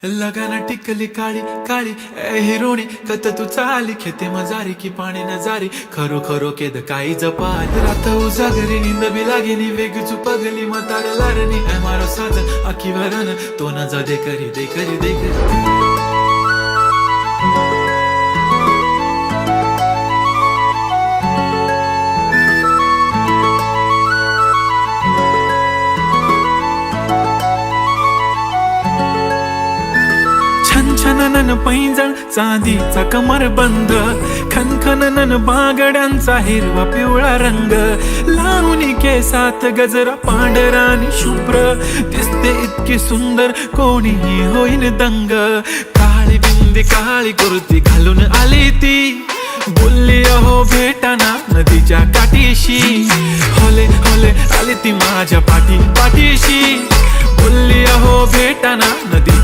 लगाना टिकली काळी काळी ए हिरोणी कत तू चाली खेते मजारी की पाणी नजारी खरो खरो केद काही जपाल रात उजागरी निंद बी लागेनी वेग चुपगली मतार लारणी ए मारो साज आखी वरन तो न जा दे करी दे करी दे करी छनछनन पैंजण चांदीचा कमर बंद खनखनन बागड्यांचा हिरवा पिवळा रंग लावणी केसात गजरा पांढरा आणि शुभ्र दिसते इतकी सुंदर कोणीही होईन दंग काळी बिंदी काळी कुर्ती घालून आली ती बोलली अहो भेटाना नदीच्या काठीशी होले होले आली ती माझ्या पाठीशी बोलली अहो भेटाना नदी